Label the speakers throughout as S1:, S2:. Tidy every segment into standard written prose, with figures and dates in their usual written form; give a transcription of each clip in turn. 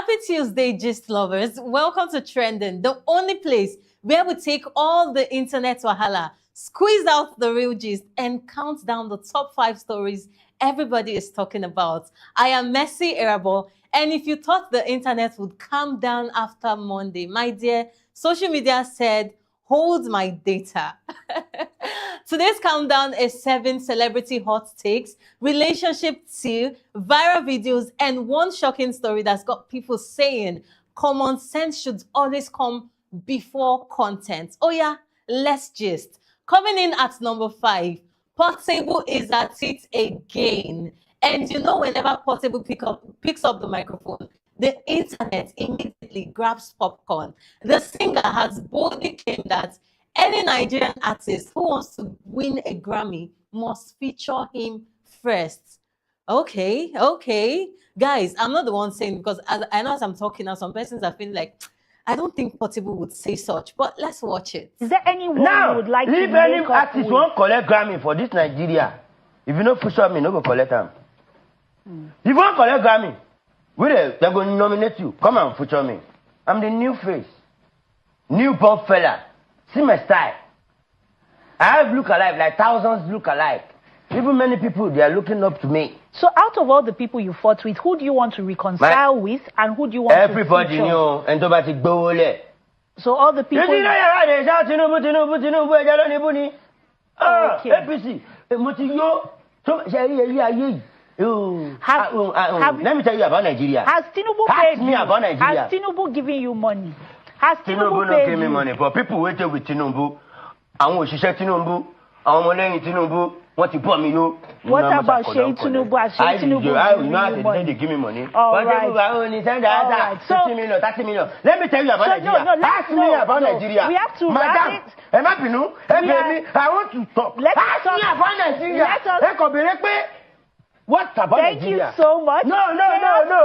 S1: Happy Tuesday, gist lovers. Welcome to Trending, the only place where we take all the internet wahala, squeeze out the real gist, and count down the top 5 stories everybody is talking about. I am Mercy Erabo, and if you thought the internet would calm down after Monday, my dear, social media said, hold my data. Today's countdown is 7 celebrity hot takes, relationship tea, viral videos, and one shocking story that's got people saying common sense should always come before content. Oh yeah, let's gist. Coming in at number 5, Portable is at it again. And you know, whenever Portable picks up the microphone, the internet immediately grabs popcorn. The singer has boldly claimed that any Nigerian artist who wants to win a Grammy must feature him first. Okay. Guys, I'm not the one saying, because I know as I'm talking now, some persons are feeling like, I don't think Portable would say such, but let's watch it.
S2: Is there anyone
S3: now,
S2: who would like to
S3: if any artist won't collect Grammy for this Nigeria, if you don't feature me, no go collect them. If you won't collect Grammy, they're going to nominate you. Come and feature me. I'm the new face. New bomb fella. See my style. I have look-alike, like thousands look-alike. Even many people, they are looking up to me.
S2: So out of all the people you fought with, who do you want to reconcile with, and who do you want
S3: everybody
S2: to feature?
S3: Knew. And nobody go there.
S2: So all the people...
S3: You know, they shout, Tinubu, APC. Let me tell you about Nigeria.
S2: Has Tinubu paid you? Has Tinubu given you money? Has
S3: Tinubu not giving me money, but people waited with Tinubu. I want to share Tinubu. I want to Tinubu. What you put me, you?
S2: What about Shea Tinubu? Has Shea Tinubu
S3: they give me money.
S2: All right.
S3: So, 30 million. Let me tell you about Nigeria. Ask me about Nigeria.
S2: We have to
S3: Madam,
S2: it.
S3: I want to talk. Ask me about Nigeria. What about
S2: Thank
S3: Nigeria?
S2: you so much.
S3: No.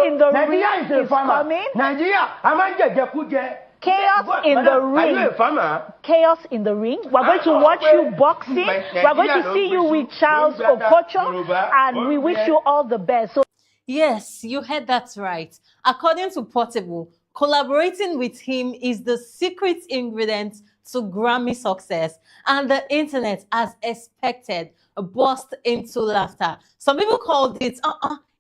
S2: In the
S3: Nigeria
S2: ring
S3: is a farmer.
S2: coming.
S3: Nigeria, I'm a
S2: Chaos in the ring.
S3: Are you a farmer?
S2: Chaos in the ring. We're going to watch you boxing. We're going to see you with Charles Okocho, and we wish you all the best. So
S1: yes, you heard that right. According to Portable, collaborating with him is the secret ingredient to Grammy success, and the internet, as expected, burst into laughter. Some people called it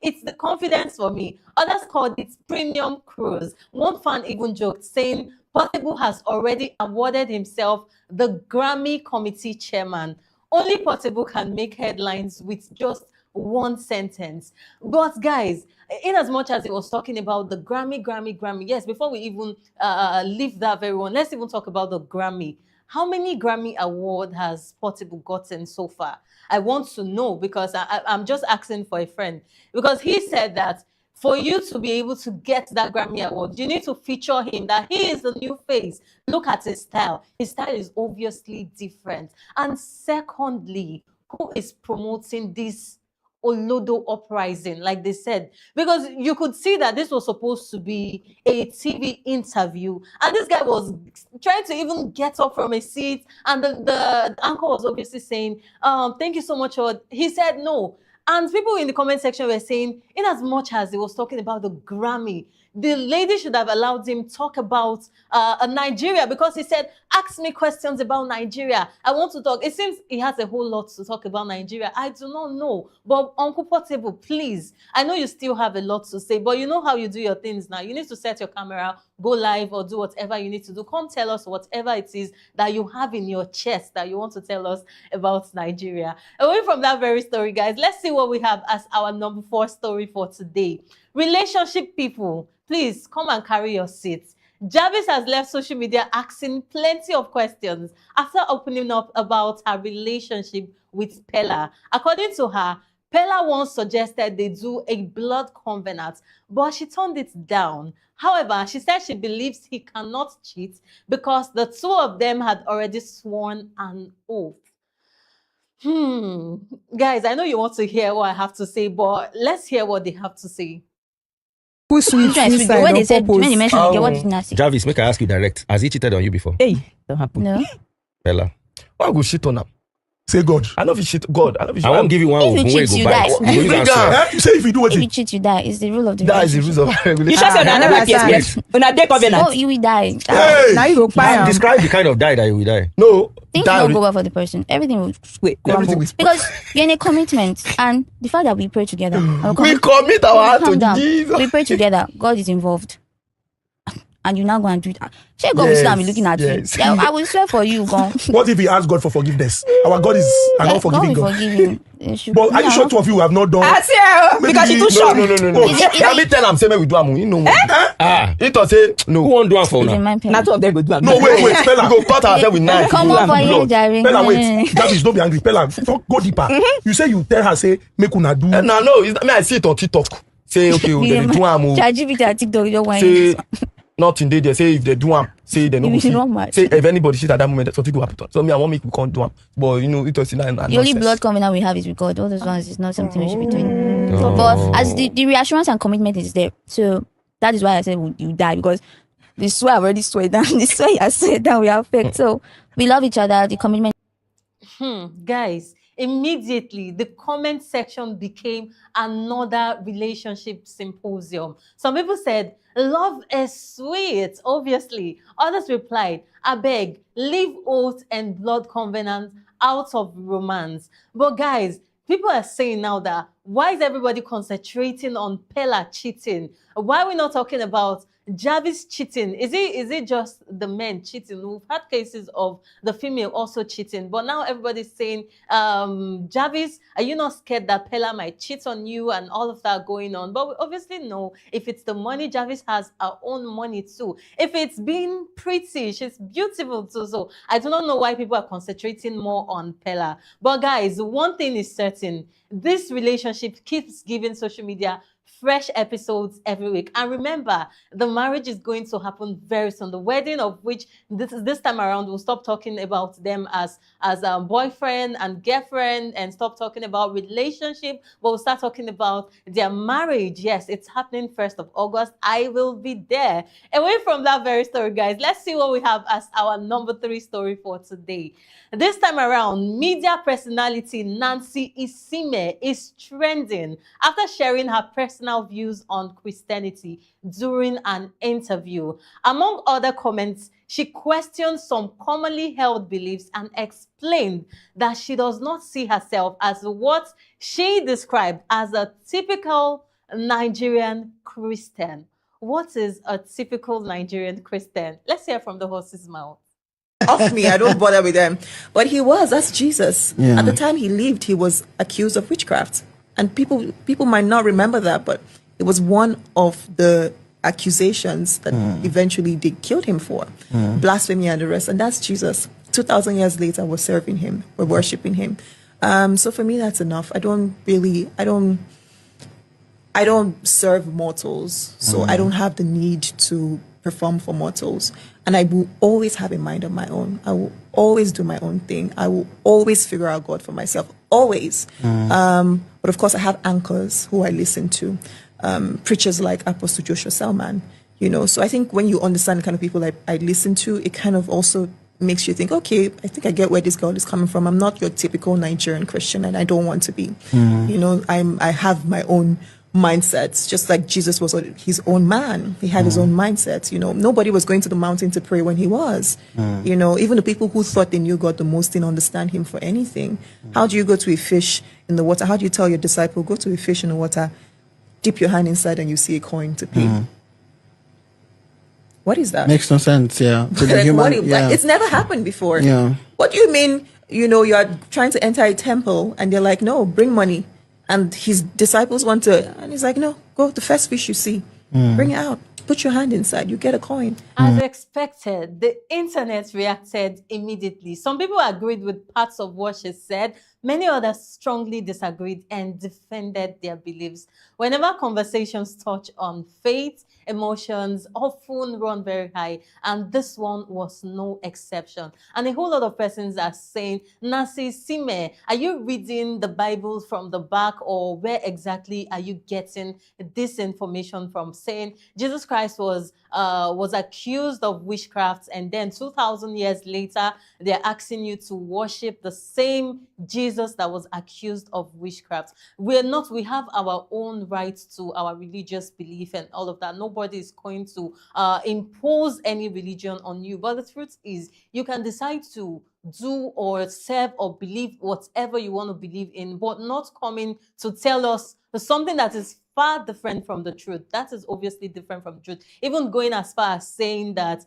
S1: it's the confidence for me. Others called it premium cruise. One fan even joked, saying Portable has already awarded himself the Grammy committee chairman. Only Portable can make headlines with just one sentence. But guys, in as much as he was talking about the Grammy, yes, before we even leave that very one, let's even talk about the Grammy. How many Grammy award has Portable gotten so far? I want to know, because I'm just asking for a friend. Because he said that for you to be able to get that Grammy award, you need to feature him, that he is the new face. Look at his style. His style is obviously different. And secondly, who is promoting this Olodo uprising, like they said? Because you could see that this was supposed to be a TV interview, and this guy was trying to even get up from a seat, and the anchor was obviously saying, thank you so much. He said no. And people in the comment section were saying, in as much as he was talking about the Grammy, the lady should have allowed him talk about Nigeria, because he said, ask me questions about Nigeria. I want to talk. It seems he has a whole lot to talk about Nigeria. I do not know. But Uncle Portable, please, I know you still have a lot to say, but you know how you do your things now. You need to set your camera, go live, or do whatever you need to do. Come tell us whatever it is that you have in your chest that you want to tell us about Nigeria. Away from that very story, guys, let's see what we have as our number 4 story for today. Relationship people, please come and carry your seats. Jarvis has left social media asking plenty of questions after opening up about her relationship with Pella. According to her, Pella once suggested they do a blood covenant, but she turned it down. However, she said she believes he cannot cheat because the two of them had already sworn an oath. Guys, I know you want to hear what I have to say, but let's hear what they have to say.
S4: When they said, when you mentioned what is nasty?
S5: Jarvis, make I ask you direct. Has he cheated on you before?
S6: Hey, don't happen.
S4: No.
S5: Bella.
S6: Why go shit on him?
S5: Say God.
S6: I know if you shit God. I know if you
S7: I won't give you one.
S4: If you cheat, you die.
S5: You say if you do
S4: If
S5: it.
S4: you cheat, you die. It's the rule of the
S6: that is the
S4: relationship.
S6: rules of regulation.
S8: You just said I never appears. When I take covenant.
S4: Oh, you will die.
S5: Hey!
S2: Now you go buy
S7: Describe the kind of die that you will die.
S6: No,
S4: Things
S6: that
S4: don't
S6: re-
S4: go well for the person. Everything will
S8: Wait,
S4: crumble.
S6: will-
S4: Because you're in a commitment. And the fact that we pray together.
S6: we commit our heart
S4: Calm
S6: to
S4: down.
S6: Jesus.
S4: We pray together. God is involved. And you now go and do it. Sure, God will sit and be looking at
S6: yes.
S4: you. I will swear for you, God.
S5: What if he asks God for forgiveness? Our God is an unforgiving
S4: God will
S5: God.
S4: forgive him.
S5: But are you sure two of you have not done?
S8: I see,
S5: Maybe
S8: because you
S5: the-
S8: too short.
S6: No.
S5: Oh,
S6: Let me tell him, say, we do am. You know, he thought say
S7: Who
S6: no.
S7: won't do one for
S4: It's in
S7: now?
S4: my pen.
S8: Not two of them go do am.
S5: no, wait, spell
S6: We
S5: am.
S6: go cut ourselves with knife.
S4: Come
S6: go
S4: on for
S6: and
S4: you,
S6: blood.
S4: Jerry.
S5: Spell am, wait. That don't be angry. Spell am. Go deeper. You say you tell her, say, make una do.
S6: No, it's not me. I see it on TikTok. Say okay, they do am.
S4: ChatGPT and TikTok, you don't want
S6: Say
S4: it.
S6: nothing they say if they do am, say they no
S4: You
S6: go see.
S4: will not match.
S6: Say if anybody shit at that moment, something go happen. So me, I want make we can't do am. But you know, it was in
S4: The only blood covenant we have is with God. All those ones is not something we should be doing. But as the reassurance and commitment is there. So that is why I said you die, because the swear I've already swear down. The swear I swear down, we are fake. So we love each other. The commitment.
S1: Guys, immediately the comment section became another relationship symposium. Some people said, love is sweet, obviously. Others replied, I beg, leave oath and blood covenant out of romance. But guys, people are saying now that why is everybody concentrating on Pella cheating? Why are we not talking about Jarvis cheating? Is it just the men cheating? We've had cases of the female also cheating, but now everybody's saying, Jarvis, are you not scared that Pella might cheat on you and all of that going on? But we obviously know if it's the money, Jarvis has her own money too. If it's being pretty, she's beautiful too. So I do not know why people are concentrating more on Pella. But guys, one thing is certain, this relationship keeps giving social media fresh episodes every week. And remember, the marriage is going to happen very soon. The wedding, of which this time around, we'll stop talking about them as a boyfriend and girlfriend and stop talking about relationship, but we'll start talking about their marriage. Yes, it's happening 1st of August. I will be there. Away from that very story, guys, let's see what we have as our number 3 story for today. This time around, media personality Nancy Isime is trending after sharing her personal views on Christianity during an interview. Among other comments, she questioned some commonly held beliefs and explained that she does not see herself as what she described as a typical Nigerian Christian. What is a typical Nigerian Christian? Let's hear from the horse's mouth.
S9: Off me, I don't bother with them. But that's Jesus. Yeah. At the time he lived, he was accused of witchcraft. And people might not remember that, but it was one of the accusations that eventually they killed him for. Blasphemy and the rest. And that's Jesus. 2,000 years later, we're serving him, we're worshiping him. So for me, that's enough. I don't serve mortals, so I don't have the need to perform for mortals. And I will always have a mind of my own. I will always do my own thing. I will always figure out God for myself. Always. But of course, I have anchors who I listen to. Preachers like Apostle Joshua Selman, So I think when you understand the kind of people I listen to, it kind of also makes you think, okay, I think I get where this girl is coming from. I'm not your typical Nigerian Christian, and I don't want to be. I have my own mindsets, just like Jesus was his own man. He had his own mindsets. Nobody was going to the mountain to pray when he was. Even the people who thought they knew God the most didn't understand him for anything. How do you go to a fish in the water? How do you tell your disciple, go to a fish in the water, dip your hand inside and you see a coin to pay? What is that?
S10: Makes no sense, yeah. To the human,
S9: It's never happened before.
S10: Yeah.
S9: What do you mean, you're trying to enter a temple and they're like, no, bring money. And his disciples want to, and he's like, no, go, the first fish you see, bring it out, put your hand inside, you get a coin.
S1: As expected, the internet reacted immediately. Some people agreed with parts of what she said. Many others strongly disagreed and defended their beliefs. Whenever conversations touch on faith, emotions often run very high, and this one was no exception. And a whole lot of persons are saying, Nasi Isime, are you reading the Bible from the back, or where exactly are you getting this information from? Saying Jesus Christ was accused of witchcraft, and then 2,000 years later, they're asking you to worship the same Jesus that was accused of witchcraft. We have our own rights to our religious belief and all of that. Nobody is going to impose any religion on you. But the truth is, you can decide to do or serve or believe whatever you want to believe in, but not coming to tell us something that is far different from the truth. That is obviously different from the truth. Even going as far as saying that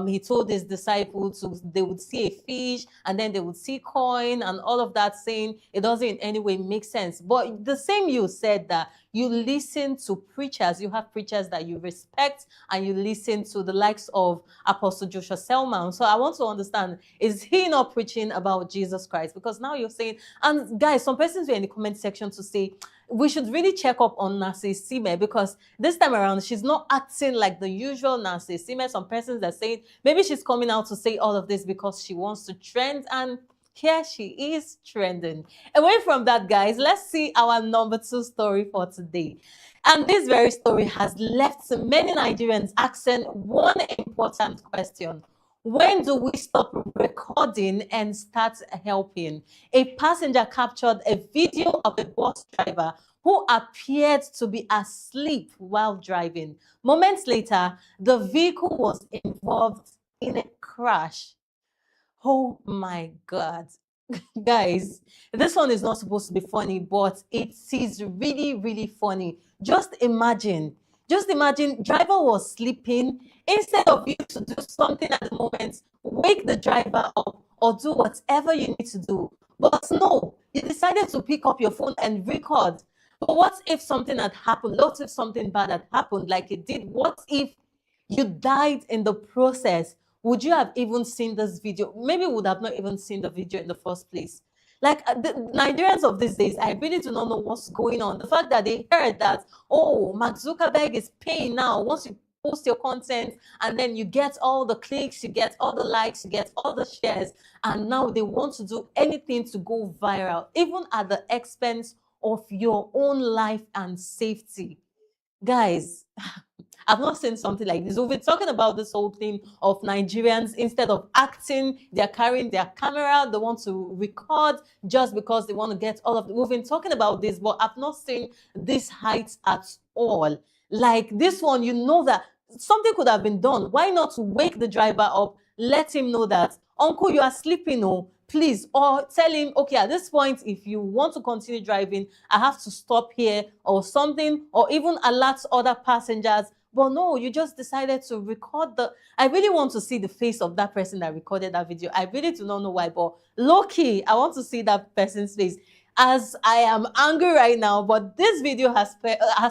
S1: he told his disciples they would see a fish and then they would see coin and all of that, saying it doesn't in any way make sense. But the same you said that you listen to preachers, you have preachers that you respect, and you listen to the likes of Apostle Joshua Selman. So I want to understand, is he not preaching about Jesus Christ? Because now you're saying, and guys, some persons were in the comment section to say, we should really check up on Nasi Isime, because this time around, she's not acting like the usual Nasi Isime. Some persons are saying maybe she's coming out to say all of this because she wants to trend, and here she is trending. Away from that, guys, let's see our number 2 story for today. And this very story has left many Nigerians asking one important question. When do we stop recording and start helping? A passenger captured a video of a bus driver who appeared to be asleep while driving. Moments later, the vehicle was involved in a crash. Oh my God. Guys, this one is not supposed to be funny, but it is really, really funny. Just imagine, driver was sleeping. Instead of you to do something at the moment, wake the driver up or do whatever you need to do. But no, you decided to pick up your phone and record. But what if something had happened? What if something bad had happened like it did? What if you died in the process? Would you have even seen this video? Maybe would have not even seen the video in the first place. Like the Nigerians of these days, I really do not know what's going on. The fact that they heard that, oh, Mark Zuckerberg is paying now once you post your content, and then you get all the clicks, you get all the likes, you get all the shares, and now they want to do anything to go viral, even at the expense of your own life and safety. Guys, I've not seen something like this. We've been talking about this whole thing of Nigerians, instead of acting, they're carrying their camera, they want to record just because they want to get all of it. We've been talking about this, but I've not seen this height at all. Like this one, you know that something could have been done. Why not wake the driver up, let him know that, Uncle, you are sleeping, oh, please, or tell him, okay, at this point, if you want to continue driving, I have to stop here or something, or even alert other passengers. But no, you just decided to record I really want to see the face of that person that recorded that video. I really do not know why, but low-key, I want to see that person's face. As I am angry right now, but this video has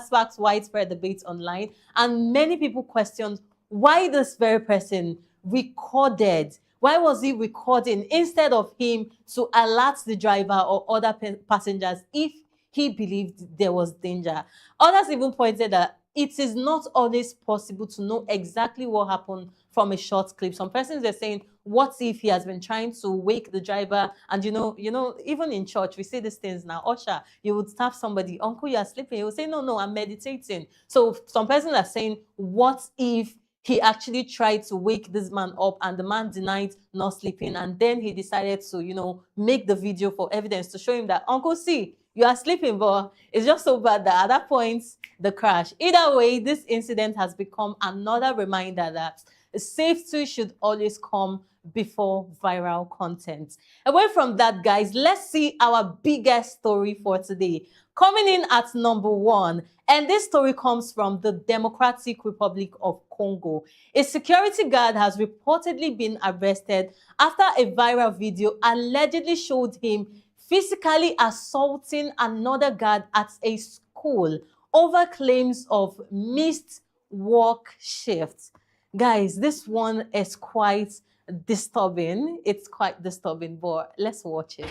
S1: sparked widespread debate online, and many people questioned why this very person recorded. Why was he recording instead of him to alert the driver or other passengers if he believed there was danger? Others even pointed that it is not always possible to know exactly what happened from a short clip. Some persons are saying, what if he has been trying to wake the driver? And you know, even in church, we say these things now. Usher, you would tap somebody, Uncle, you are sleeping. He will say, no, I'm meditating. So some persons are saying, what if he actually tried to wake this man up and the man denied not sleeping, and then he decided to, make the video for evidence to show him that, Uncle, see, you are sleeping, but it's just so bad that at that point, the crash. Either way, this incident has become another reminder that safety should always come before viral content. Away from that, guys, let's see our biggest story for today. Coming in at number 1, and this story comes from the Democratic Republic of Congo. A security guard has reportedly been arrested after a viral video allegedly showed him physically assaulting another guard at a school over claims of missed work shifts. Guys, this one is quite disturbing. It's quite disturbing, but let's watch it.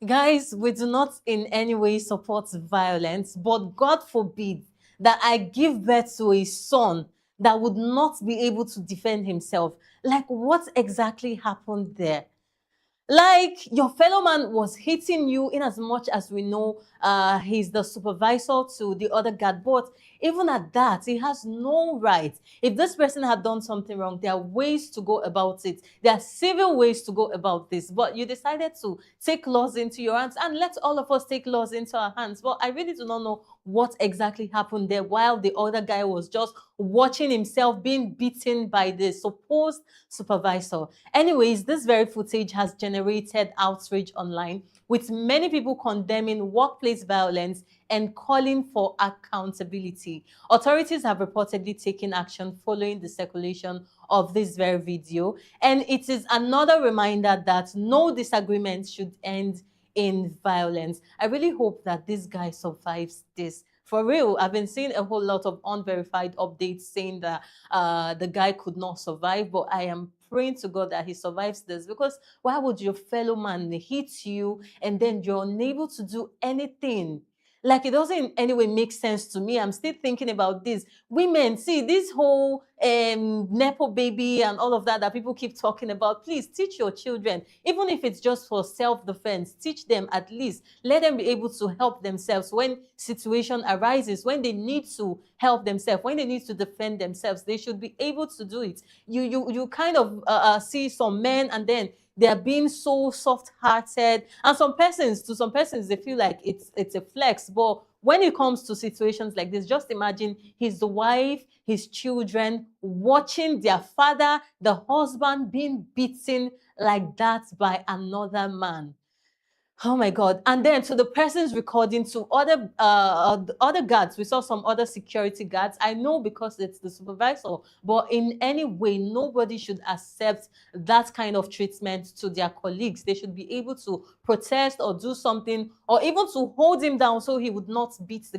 S1: Guys, we do not in any way support violence, but God forbid that I give birth to a son that would not be able to defend himself. Like, what exactly happened there? Like, your fellow man was hitting you, in as much as we know he's the supervisor to the other guard, but even at that, he has no right. If this person had done something wrong, there are ways to go about it. There are civil ways to go about this, but you decided to take laws into your hands, and let all of us take laws into our hands. But I really do not know what exactly happened there, while the other guy was just watching himself being beaten by the supposed supervisor. Anyways, this very footage has generated outrage online, with many people condemning workplace violence and calling for accountability. Authorities have reportedly taken action following the circulation of this very video, and it is another reminder that no disagreement should end in violence. I really hope that this guy survives this. For real, I've been seeing a whole lot of unverified updates saying that the guy could not survive, but I am praying to God that he survives this, because why would your fellow man hit you and then you're unable to do anything? Like, it doesn't in any way make sense to me. I'm still thinking about this. Women, see, this whole Nepo baby and all of that people keep talking about, please teach your children, even if it's just for self-defense, teach them at least. Let them be able to help themselves when situation arises, when they need to help themselves, when they need to defend themselves. They should be able to do it. You kind of see some men, and then they're being so soft-hearted, and to some persons they feel like it's a flex. But when it comes to situations like this, just imagine his wife, his children watching their father, the husband, being beaten like that by another man. Oh my God. And then to the persons recording, to other guards, we saw some other security guards. I know because it's the supervisor, but in any way, nobody should accept that kind of treatment to their colleagues. They should be able to protest or do something, or even to hold him down so he would not beat the